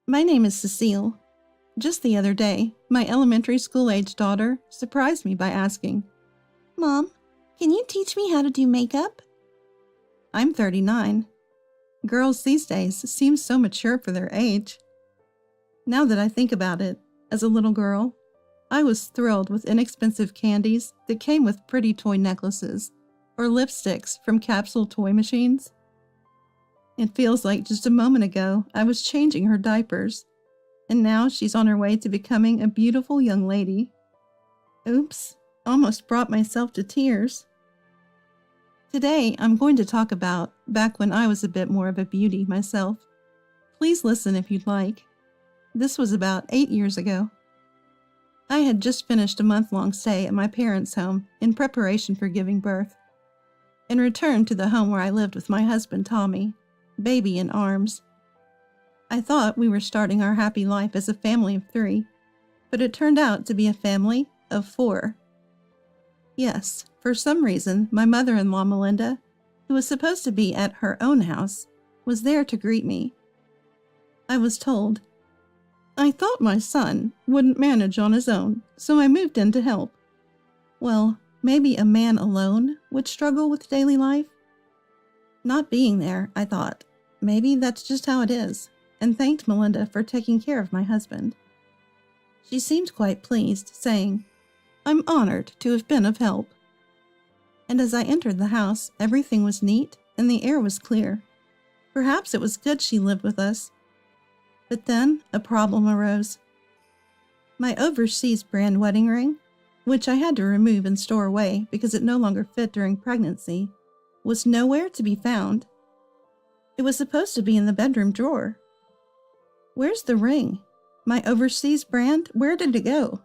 My name is Cecile. Just the other day, my elementary school-age daughter surprised me by asking, "Mom, can you teach me how to do makeup?" I'm 39. Girls these days seem so mature for their age. Now that I think about it, as a little girl, I was thrilled with inexpensive candies that came with pretty toy necklaces or lipsticks from capsule toy machines. It feels like just a moment ago I was changing her diapers, and now she's on her way to becoming a beautiful young lady. Oops, almost brought myself to tears. Today I'm going to talk about back when I was a bit more of a beauty myself. Please listen if you'd like. This was about 8 years ago. I had just finished a month-long stay at my parents' home in preparation for giving birth, and returned to the home where I lived with my husband Tommy, baby in arms. I thought we were starting our happy life as a family of 3, but it turned out to be a family of 4. Yes, for some reason, my mother-in-law Melinda, who was supposed to be at her own house, was there to greet me. I was told, "I thought my son wouldn't manage on his own, so I moved in to help." Well, maybe a man alone would struggle with daily life? Not being there, I thought, maybe that's just how it is, and thanked Melinda for taking care of my husband. She seemed quite pleased, saying, "I'm honored to have been of help." And as I entered the house, everything was neat and the air was clear. Perhaps it was good she lived with us. But then a problem arose. My overseas brand wedding ring, which I had to remove and store away because it no longer fit during pregnancy, was nowhere to be found. It was supposed to be in the bedroom drawer. Where's the ring? My overseas brand, where did it go?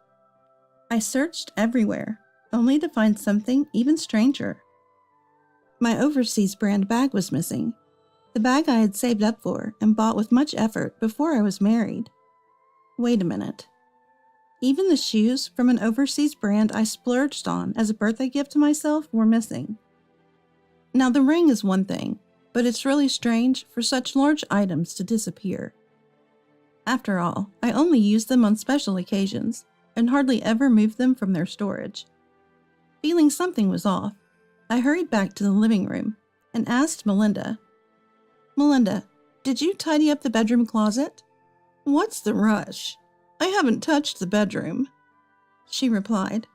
I searched everywhere, only to find something even stranger. My overseas brand bag was missing. The bag I had saved up for and bought with much effort before I was married. Wait a minute. Even the shoes from an overseas brand I splurged on as a birthday gift to myself were missing. Now the ring is one thing, but it's really strange for such large items to disappear. After all, I only use them on special occasions and hardly ever move them from their storage. Feeling something was off, I hurried back to the living room and asked Melinda, "Melinda, did you tidy up the bedroom closet?" "What's the rush? I haven't touched the bedroom," she replied.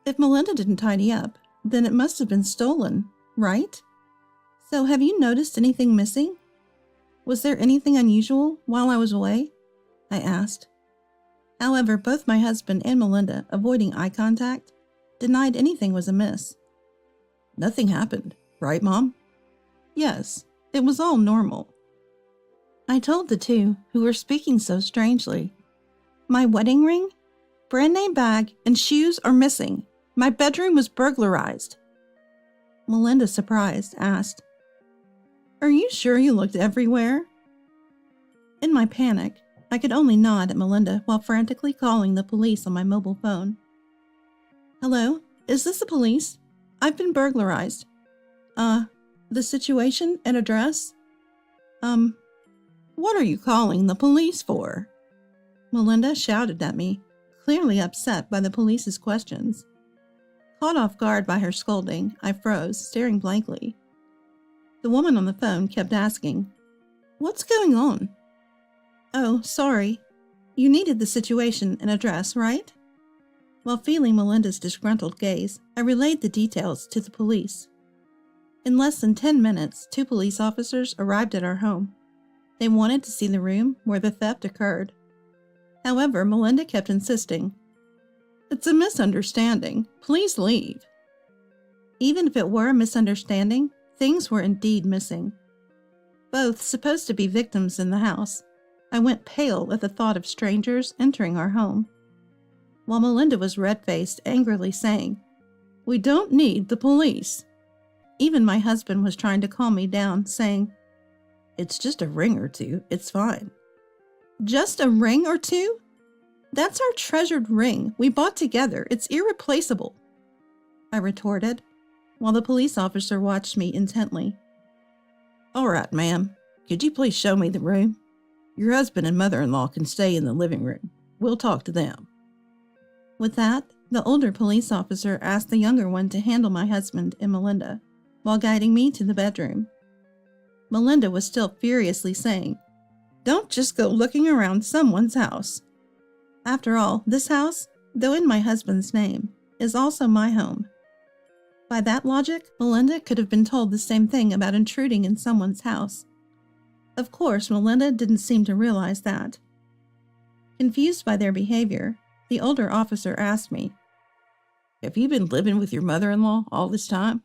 If Melinda didn't tidy up, then it must have been stolen, right? So have you noticed anything missing? Was there anything unusual while I was away? I asked. However, both my husband and Melinda, avoiding eye contact, denied anything was amiss. "Nothing happened, right, Mom?" "Yes, it was all normal." I told the two, who were speaking so strangely. "My wedding ring, brand name bag, and shoes are missing. My bedroom was burglarized." Melinda, surprised, asked, "Are you sure you looked everywhere?" In my panic, I could only nod at Melinda while frantically calling the police on my mobile phone. "Hello, is this the police? I've been burglarized. The situation and address?" What are you calling the police for?" Melinda shouted at me, clearly upset by the police's questions. Caught off guard by her scolding, I froze, staring blankly. The woman on the phone kept asking, "What's going on?" "Oh, sorry. You needed the situation and address, right?" While feeling Melinda's disgruntled gaze, I relayed the details to the police. In less than 10 minutes, 2 police officers arrived at our home. They wanted to see the room where the theft occurred. However, Melinda kept insisting, "It's a misunderstanding. Please leave." Even if it were a misunderstanding, things were indeed missing. Both supposed to be victims in the house, I went pale at the thought of strangers entering our home. While Melinda was red-faced, angrily saying, "We don't need the police." Even my husband was trying to calm me down, saying, "It's just a ring or 2, it's fine." "Just a ring or 2? That's our treasured ring we bought together. It's irreplaceable," I retorted, while the police officer watched me intently. "All right, ma'am. Could you please show me the room?" Your husband and mother-in-law can stay in the living room. We'll talk to them." With that, the older police officer asked the younger one to handle my husband and Melinda, while guiding me to the bedroom. Melinda was still furiously saying, "Don't just go looking around someone's house." After all, this house, though in my husband's name, is also my home. By that logic, Melinda could have been told the same thing about intruding in someone's house. Of course, Melinda didn't seem to realize that. Confused by their behavior, the older officer asked me, "Have you been living with your mother-in-law all this time?"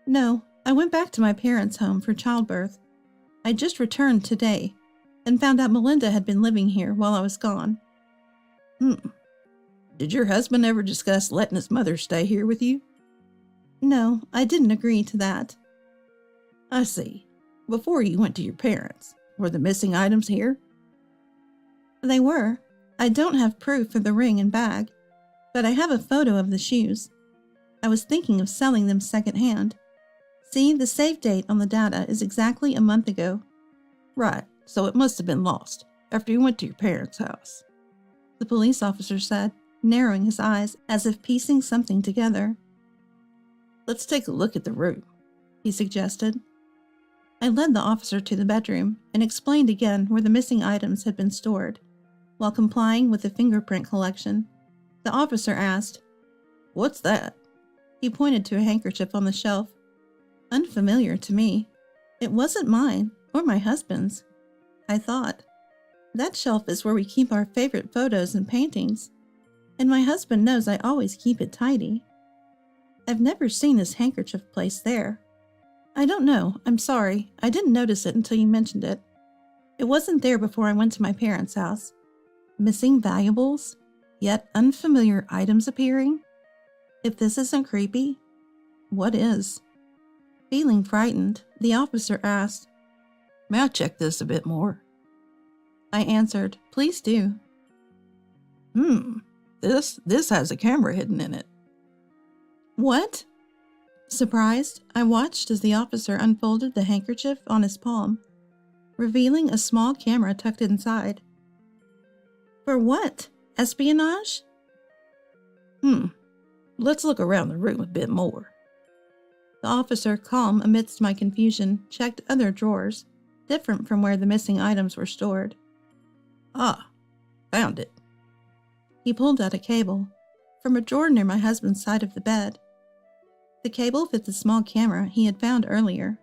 "No, I went back to my parents' home for childbirth. I just returned today and found out Melinda had been living here while I was gone." Did your husband ever discuss letting his mother stay here with you?" "No, I didn't agree to that." "I see. Before you went to your parents, were the missing items here?" "They were. I don't have proof of the ring and bag, but I have a photo of the shoes. I was thinking of selling them secondhand. See, the save date on the data is exactly a month ago." "Right, so it must have been lost after you went to your parents' house," the police officer said, narrowing his eyes as if piecing something together. "Let's take a look at the room," he suggested. I led the officer to the bedroom and explained again where the missing items had been stored. While complying with the fingerprint collection, the officer asked, "What's that?" He pointed to a handkerchief on the shelf. Unfamiliar to me. It wasn't mine or my husband's. I thought, that shelf is where we keep our favorite photos and paintings, and my husband knows I always keep it tidy. I've never seen his handkerchief placed there. I don't know, I'm sorry, I didn't notice it until you mentioned it. It wasn't there before I went to my parents' house. Missing valuables, yet unfamiliar items appearing? If this isn't creepy, what is? Feeling frightened, the officer asked, "May I check this a bit more?" I answered, "Please do." This has a camera hidden in it." "What?" Surprised, I watched as the officer unfolded the handkerchief on his palm, revealing a small camera tucked inside. For what? Espionage? Let's look around the room a bit more." The officer, calm amidst my confusion, checked other drawers, different from where the missing items were stored. "Ah, found it." He pulled out a cable from a drawer near my husband's side of the bed. The cable fit the small camera he had found earlier.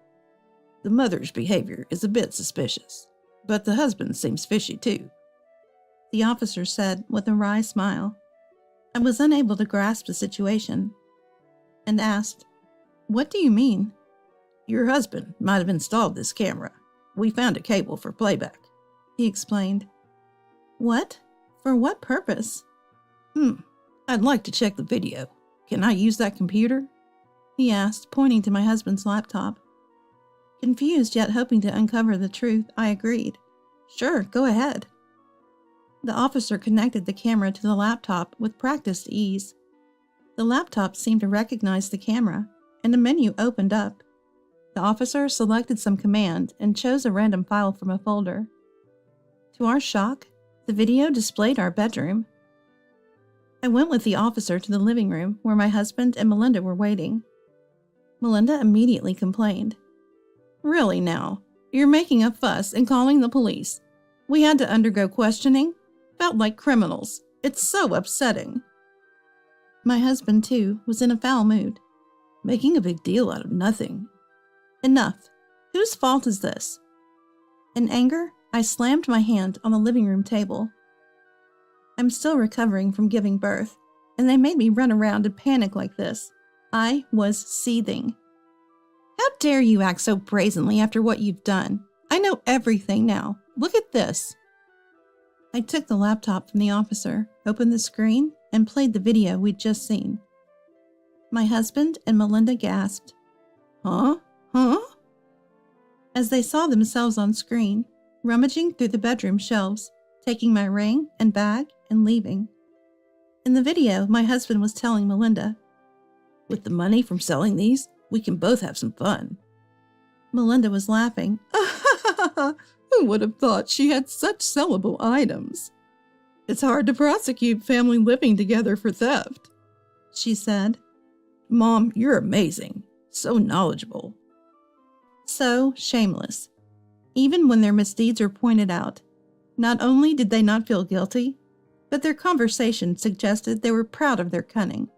"The mother's behavior is a bit suspicious, but the husband seems fishy too," the officer said with a wry smile. I was unable to grasp the situation and asked, "What do you mean?" "Your husband might have installed this camera. We found a cable for playback," he explained. "What? For what purpose?" "I'd like to check the video. Can I use that computer?" he asked, pointing to my husband's laptop. Confused yet hoping to uncover the truth, I agreed. "Sure, go ahead." The officer connected the camera to the laptop with practiced ease. The laptop seemed to recognize the camera, and a menu opened up. The officer selected some command and chose a random file from a folder. To our shock, the video displayed our bedroom. I went with the officer to the living room where my husband and Melinda were waiting. Melinda immediately complained. "Really now, you're making a fuss and calling the police. We had to undergo questioning. Felt like criminals. It's so upsetting." My husband, too, was in a foul mood. "Making a big deal out of nothing." "Enough. Whose fault is this?" In anger, I slammed my hand on the living room table. I'm still recovering from giving birth, and they made me run around and panic like this. I was seething. "How dare you act so brazenly after what you've done? I know everything now. Look at this." I took the laptop from the officer, opened the screen, and played the video we'd just seen. My husband and Melinda gasped. Huh? As they saw themselves on screen, rummaging through the bedroom shelves, taking my ring and bag and leaving. In the video, my husband was telling Melinda, "With the money from selling these, we can both have some fun." Melinda was laughing. Who would have thought she had such sellable items? It's hard to prosecute family living together for theft, she said. Mom, you're amazing. So knowledgeable. So shameless. Even when their misdeeds were pointed out, not only did they not feel guilty, but their conversation suggested they were proud of their cunning.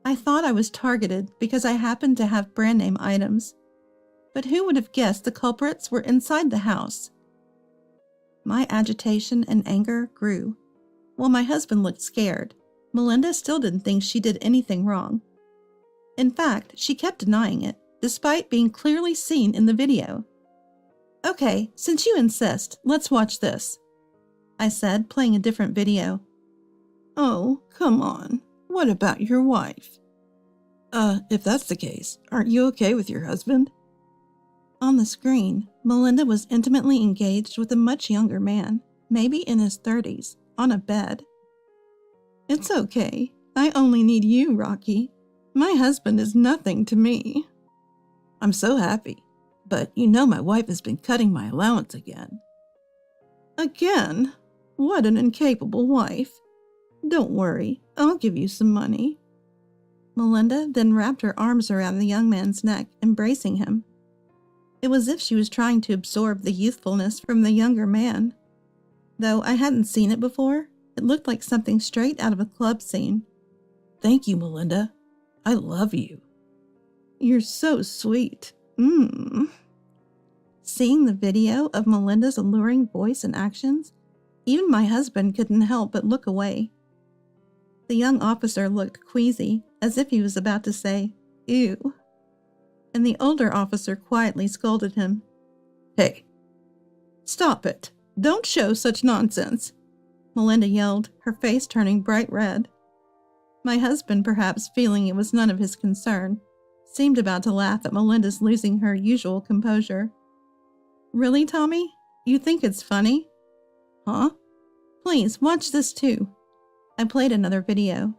I thought I was targeted because I happened to have brand name items, but who would have guessed the culprits were inside the house? My agitation and anger grew. While my husband looked scared, Melinda still didn't think she did anything wrong. In fact, she kept denying it, despite being clearly seen in the video. Okay, since you insist, let's watch this, I said, playing a different video. Oh, come on. What about your wife? If that's the case, aren't you okay with your husband? On the screen, Melinda was intimately engaged with a much younger man, maybe in his 30s, on a bed. It's okay. I only need you, Rocky. My husband is nothing to me. I'm so happy, but you know my wife has been cutting my allowance again. Again? What an incapable wife. Don't worry, I'll give you some money. Melinda then wrapped her arms around the young man's neck, embracing him. It was as if she was trying to absorb the youthfulness from the younger man. Though I hadn't seen it before, it looked like something straight out of a club scene. Thank you, Melinda. I love you. You're so sweet. Seeing the video of Melinda's alluring voice and actions, even my husband couldn't help but look away. The young officer looked queasy, as if he was about to say, ew. And the older officer quietly scolded him. Hey, stop it. Don't show such nonsense, Melinda yelled, her face turning bright red. My husband, perhaps feeling it was none of his concern, seemed about to laugh at Melinda's losing her usual composure. Really, Tommy? You think it's funny? Huh? Please, watch this too. I played another video.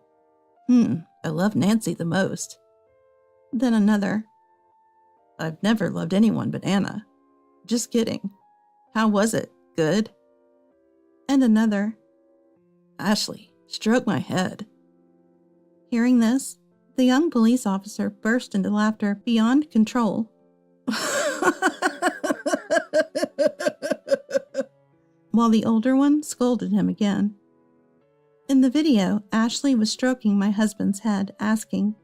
I love Nancy the most. Then another. I've never loved anyone but Anna. Just kidding. How was it? Good? And another. Ashley, stroke my head. Hearing this, the young police officer burst into laughter beyond control. While the older one scolded him again. In the video, Ashley was stroking my husband's head, asking,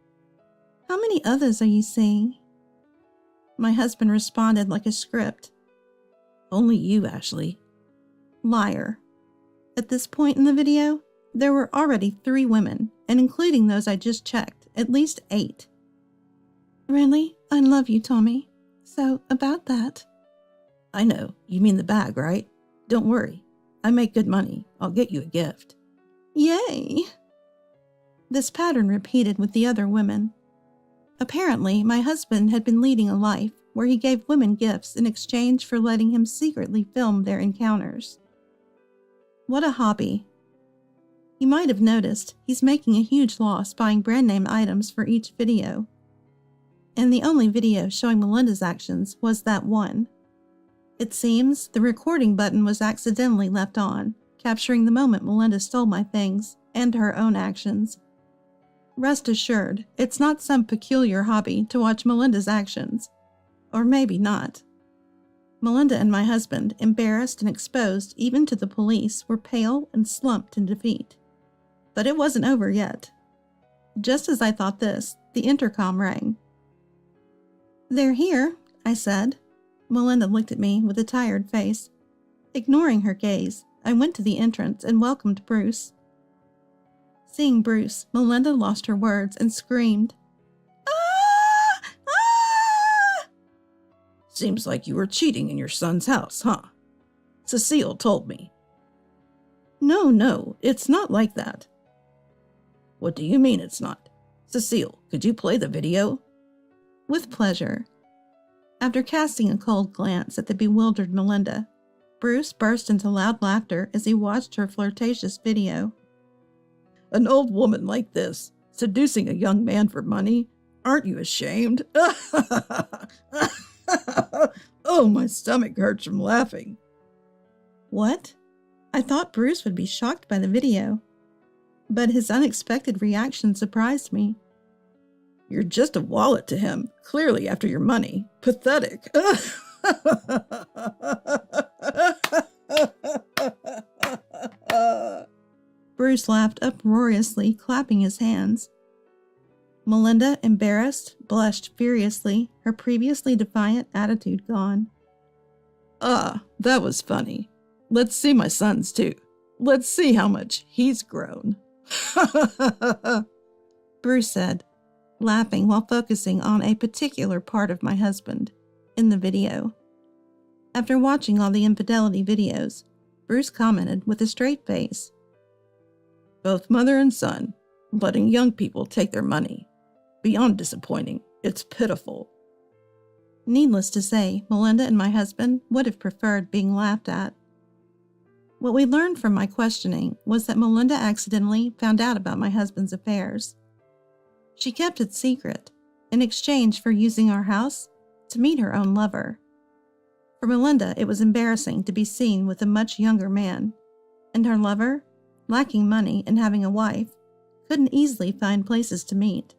"How many others are you seeing?" My husband responded like a script. Only you, Ashley. Liar. At this point in the video, there were already 3 women, and including those I just checked, at least 8. Really? I love you, Tommy. So, about that. I know. You mean the bag, right? Don't worry. I make good money. I'll get you a gift. Yay! This pattern repeated with the other women. Apparently, my husband had been leading a life where he gave women gifts in exchange for letting him secretly film their encounters. What a hobby. You might have noticed he's making a huge loss buying brand name items for each video. And the only video showing Melinda's actions was that one. It seems the recording button was accidentally left on, capturing the moment Melinda stole my things and her own actions. Rest assured, it's not some peculiar hobby to watch Melinda's actions. Or maybe not. Melinda and my husband, embarrassed and exposed even to the police, were pale and slumped in defeat. But it wasn't over yet. Just as I thought this, the intercom rang. "They're here," I said. Melinda looked at me with a tired face. Ignoring her gaze, I went to the entrance and welcomed Bruce. Seeing Bruce, Melinda lost her words and screamed, "Ah! Ah!" Seems like you were cheating in your son's house, huh? Cecile told me. No, it's not like that. What do you mean it's not? Cecile, could you play the video? With pleasure. After casting a cold glance at the bewildered Melinda, Bruce burst into loud laughter as he watched her flirtatious video. An old woman like this, seducing a young man for money? Aren't you ashamed? Oh, my stomach hurts from laughing. What? I thought Bruce would be shocked by the video, but his unexpected reaction surprised me. You're just a wallet to him, clearly after your money. Pathetic. Bruce laughed uproariously, clapping his hands. Melinda, embarrassed, blushed furiously, her previously defiant attitude gone. That was funny. Let's see my son's too. Let's see how much he's grown. Bruce said, laughing while focusing on a particular part of my husband in the video. After watching all the infidelity videos, Bruce commented with a straight face. Both mother and son, letting young people take their money. Beyond disappointing, it's pitiful. Needless to say, Melinda and my husband would have preferred being laughed at. What we learned from my questioning was that Melinda accidentally found out about my husband's affairs. She kept it secret, in exchange for using our house to meet her own lover. For Melinda, it was embarrassing to be seen with a much younger man, and her lover, lacking money and having a wife, couldn't easily find places to meet.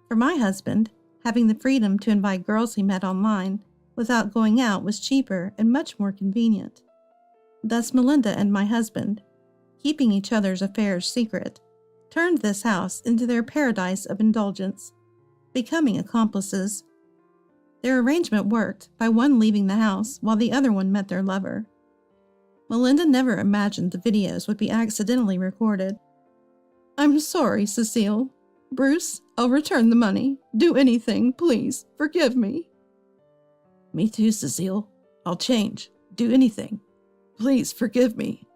For my husband, having the freedom to invite girls he met online without going out was cheaper and much more convenient. Thus Melinda and my husband, keeping each other's affairs secret, turned this house into their paradise of indulgence, becoming accomplices. Their arrangement worked by one leaving the house while the other one met their lover. Melinda never imagined the videos would be accidentally recorded. I'm sorry, Cecile. Bruce, I'll return the money. Do anything, please. Forgive me. Me too, Cecile. I'll change. Do anything. Please forgive me.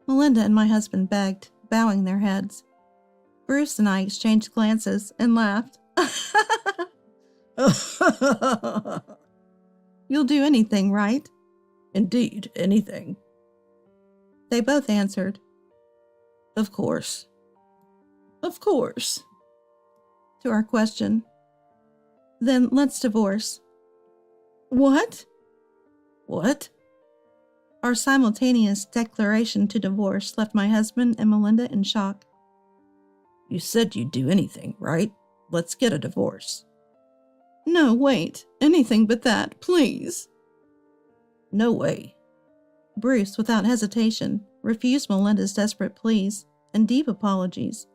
Melinda and my husband begged, bowing their heads. Bruce and I exchanged glances and laughed. You'll do anything, right? Indeed, anything. They both answered. Of course. Of course. To our question. Then let's divorce. What? What? Our simultaneous declaration to divorce left my husband and Melinda in shock. You said you'd do anything, right? Let's get a divorce. No, wait. Anything but that, please. No way. Bruce, without hesitation, refused Melinda's desperate pleas and deep apologies.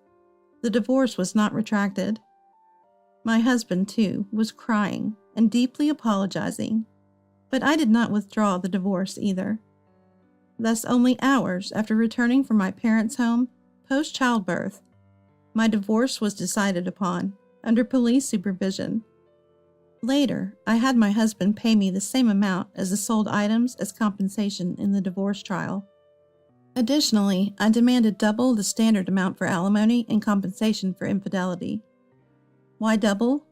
The divorce was not retracted. My husband, too, was crying and deeply apologizing, but I did not withdraw the divorce either. Thus, only hours after returning from my parents' home post-childbirth, my divorce was decided upon under police supervision. Later, I had my husband pay me the same amount as the sold items as compensation in the divorce trial. Additionally, I demanded double the standard amount for alimony and compensation for infidelity. Why double?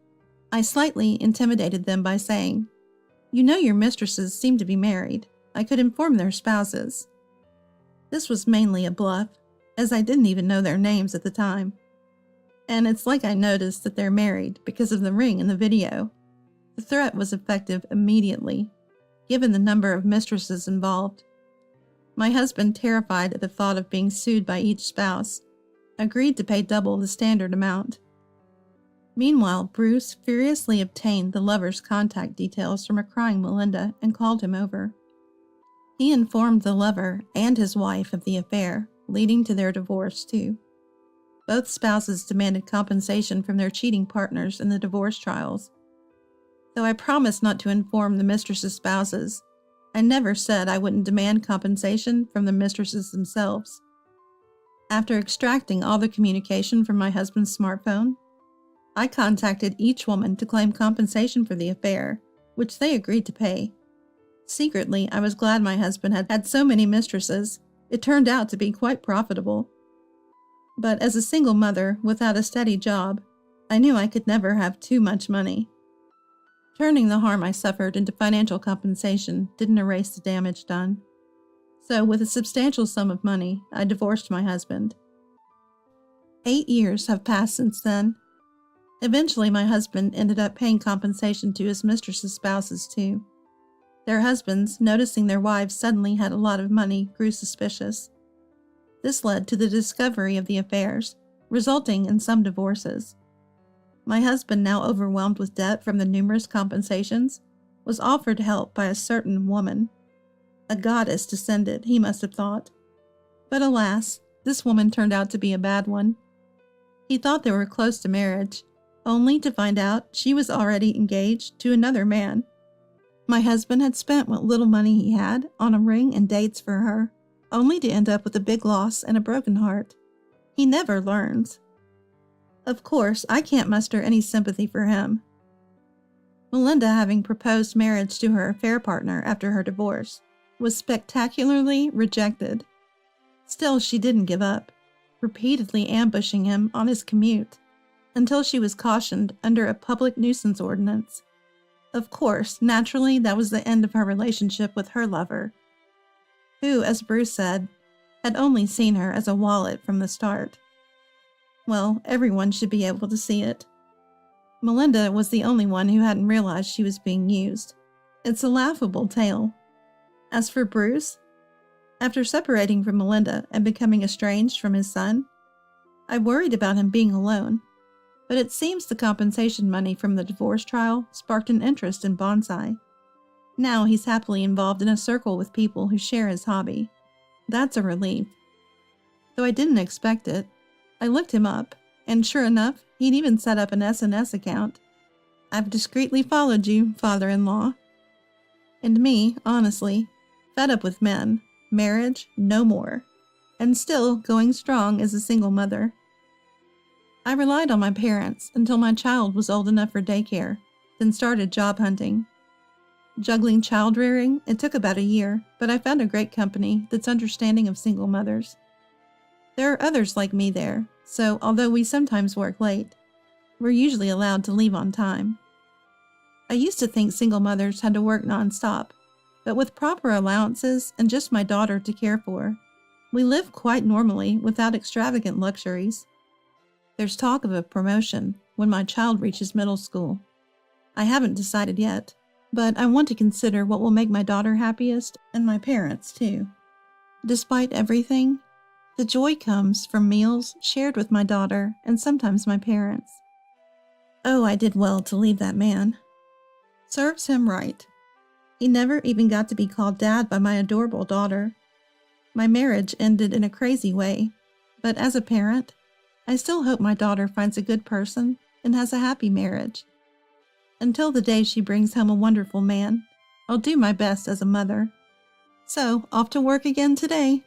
I slightly intimidated them by saying, "You know your mistresses seem to be married. I could inform their spouses." This was mainly a bluff, as I didn't even know their names at the time. And it's like I noticed that they're married because of the ring in the video. The threat was effective immediately, given the number of mistresses involved. My husband, terrified at the thought of being sued by each spouse, agreed to pay double the standard amount. Meanwhile, Bruce furiously obtained the lover's contact details from a crying Melinda and called him over. He informed the lover and his wife of the affair, leading to their divorce too. Both spouses demanded compensation from their cheating partners in the divorce trials. Though I promised not to inform the mistress's spouses, I never said I wouldn't demand compensation from the mistresses themselves. After extracting all the communication from my husband's smartphone, I contacted each woman to claim compensation for the affair, which they agreed to pay. Secretly, I was glad my husband had had so many mistresses. It turned out to be quite profitable. But as a single mother without a steady job, I knew I could never have too much money. Turning the harm I suffered into financial compensation didn't erase the damage done. So, with a substantial sum of money, I divorced my husband. 8 years have passed since then, Eventually, my husband ended up paying compensation to his mistress's spouses too. Their husbands, noticing their wives suddenly had a lot of money, grew suspicious. This led to the discovery of the affairs, resulting in some divorces. My husband, now overwhelmed with debt from the numerous compensations, was offered help by a certain woman. A goddess descended, he must have thought. But alas, this woman turned out to be a bad one. He thought they were close to marriage, only to find out she was already engaged to another man. My husband had spent what little money he had on a ring and dates for her, only to end up with a big loss and a broken heart. He never learns. Of course, I can't muster any sympathy for him. Melinda, having proposed marriage to her affair partner after her divorce, was spectacularly rejected. Still, she didn't give up, repeatedly ambushing him on his commute, until she was cautioned under a public nuisance ordinance. Of course, naturally, that was the end of her relationship with her lover, who, as Bruce said, had only seen her as a wallet from the start. Well, everyone should be able to see it. Melinda was the only one who hadn't realized she was being used. It's a laughable tale. As for Bruce, after separating from Melinda and becoming estranged from his son, I worried about him being alone, but it seems the compensation money from the divorce trial sparked an interest in bonsai. Now he's happily involved in a circle with people who share his hobby. That's a relief. Though I didn't expect it, I looked him up, and sure enough, he'd even set up an SNS account. I've discreetly followed you, father-in-law. And me, honestly, fed up with men, marriage, no more, and still going strong as a single mother. I relied on my parents until my child was old enough for daycare, then started job hunting. Juggling child rearing, it took about a year, but I found a great company that's understanding of single mothers. There are others like me there, so although we sometimes work late, we're usually allowed to leave on time. I used to think single mothers had to work nonstop, but with proper allowances and just my daughter to care for, we live quite normally without extravagant luxuries. There's talk of a promotion when my child reaches middle school. I haven't decided yet, but I want to consider what will make my daughter happiest and my parents too. Despite everything, the joy comes from meals shared with my daughter and sometimes my parents. Oh, I did well to leave that man. Serves him right. He never even got to be called Dad by my adorable daughter. My marriage ended in a crazy way, but as a parent, I still hope my daughter finds a good person and has a happy marriage. Until the day she brings home a wonderful man, I'll do my best as a mother. So, off to work again today.